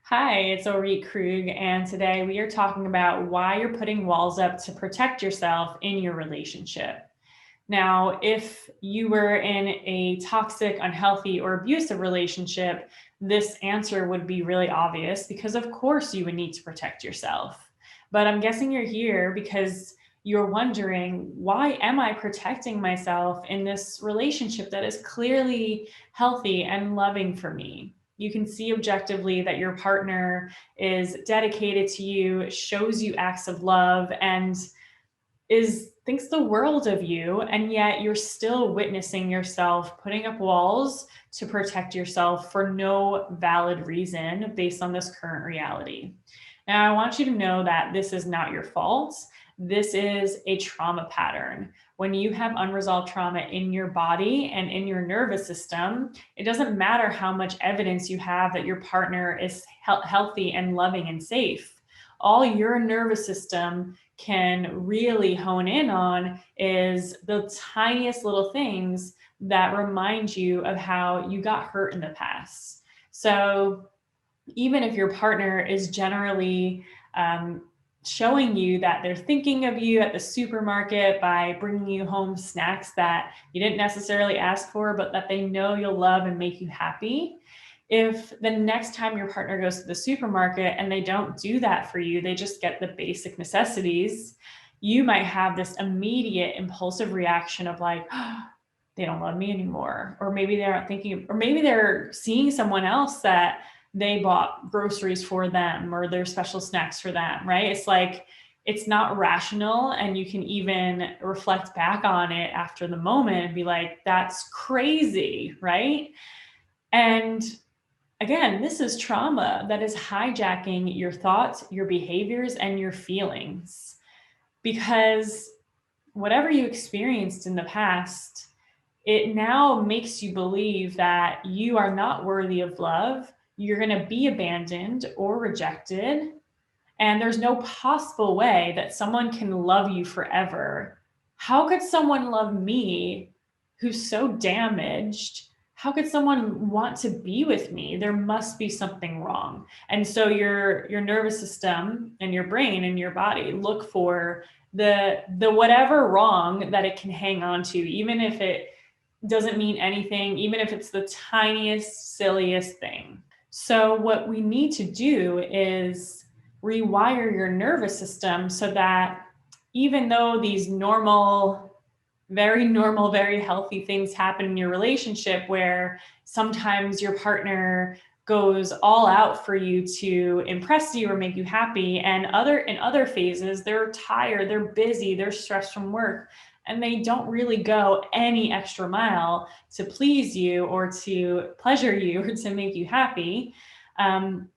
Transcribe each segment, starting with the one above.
Hi, it's Orit Krug, and today we are talking about why you're putting walls up to protect yourself in your relationship. Now, if you were in a toxic, unhealthy, or abusive relationship, this answer would be really obvious because, of course, you would need to protect yourself. But I'm guessing you're here because you're wondering, why am I protecting myself in this relationship that is clearly healthy and loving for me? You can see objectively that your partner is dedicated to you, shows you acts of love, and is thinks the world of you, and yet you're still witnessing yourself putting up walls to protect yourself for no valid reason based on this current reality. Now, I want you to know that this is not your fault. This is a trauma pattern. When you have unresolved trauma in your body and in your nervous system, it doesn't matter how much evidence you have that your partner is healthy and loving and safe. All your nervous system can really hone in on is the tiniest little things that remind you of how you got hurt in the past. So even if your partner is generally showing you that they're thinking of you at the supermarket by bringing you home snacks that you didn't necessarily ask for, but that they know you'll love and make you happy, if the next time your partner goes to the supermarket and they don't do that for you, they just get the basic necessities, you might have this immediate impulsive reaction of like, oh, they don't love me anymore. Or maybe they're not thinking, or maybe they're seeing someone else that they bought groceries for them or their special snacks for them, right? It's like, it's not rational. And you can even reflect back on it after the moment and be like, that's crazy, right? And again, this is trauma that is hijacking your thoughts, your behaviors, and your feelings. Because whatever you experienced in the past, it now makes you believe that you are not worthy of love. You're going to be abandoned or rejected. And there's no possible way that someone can love you forever. How could someone love me who's so damaged? How could someone want to be with me? There must be something wrong. And so your nervous system and your brain and your body look for the whatever wrong that it can hang on to, even if it doesn't mean anything, even if it's the tiniest, silliest thing. So what we need to do is rewire your nervous system so that even though these normal, very healthy things happen in your relationship, where sometimes your partner goes all out for you to impress you or make you happy, and in other phases they're tired, they're busy, they're stressed from work, and they don't really go any extra mile to please you or to pleasure you or to make you happy.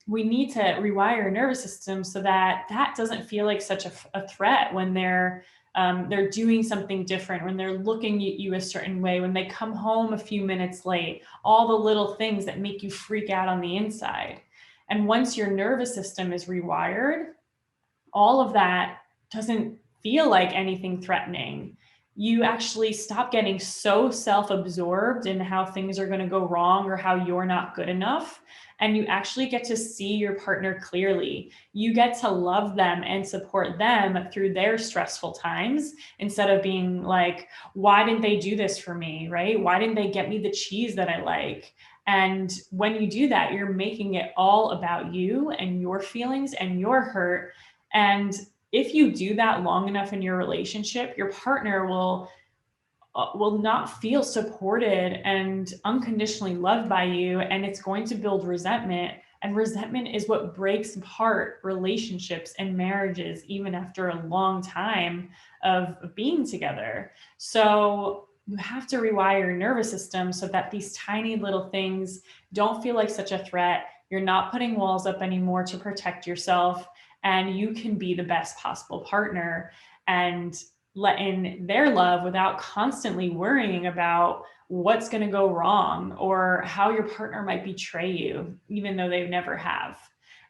We need to rewire your nervous system so that that doesn't feel like such a threat when they're doing something different, when they're looking at you a certain way, when they come home a few minutes late, all the little things that make you freak out on the inside. And once your nervous system is rewired, all of that doesn't feel like anything threatening. You actually stop getting so self-absorbed in how things are going to go wrong or how you're not good enough. And you actually get to see your partner clearly. You get to love them and support them through their stressful times instead of being like, why didn't they do this for me, right? Why didn't they get me the cheese that I like? And when you do that, you're making it all about you and your feelings and your hurt. And if you do that long enough in your relationship, your partner will not feel supported and unconditionally loved by you, and it's going to build resentment. And resentment is what breaks apart relationships and marriages even after a long time of being together. So you have to rewire your nervous system so that these tiny little things don't feel like such a threat. You're not putting walls up anymore to protect yourself, and you can be the best possible partner and let in their love without constantly worrying about what's going to go wrong or how your partner might betray you, even though they never have.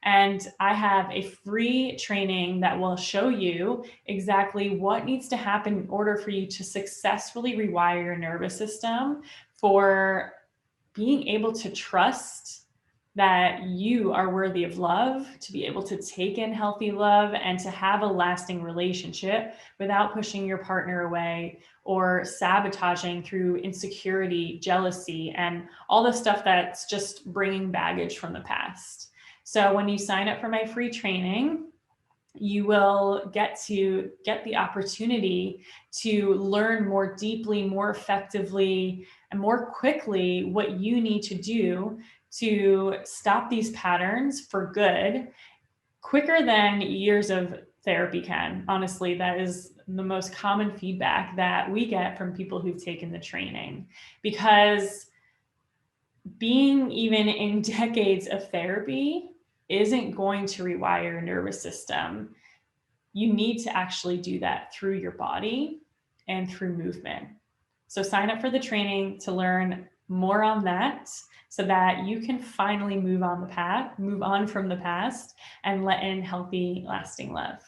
And I have a free training that will show you exactly what needs to happen in order for you to successfully rewire your nervous system for being able to trust that you are worthy of love, to be able to take in healthy love, and to have a lasting relationship without pushing your partner away or sabotaging through insecurity, jealousy, and all the stuff that's just bringing baggage from the past. So when you sign up for my free training, you will get the opportunity to learn more deeply, more effectively, and more quickly what you need to do to stop these patterns for good, quicker than years of therapy can. Honestly, that is the most common feedback that we get from people who've taken the training, because being even in decades of therapy isn't going to rewire your nervous system. You need to actually do that through your body and through movement. So sign up for the training to learn more on that, so that you can finally move on from the past and let in healthy, lasting love.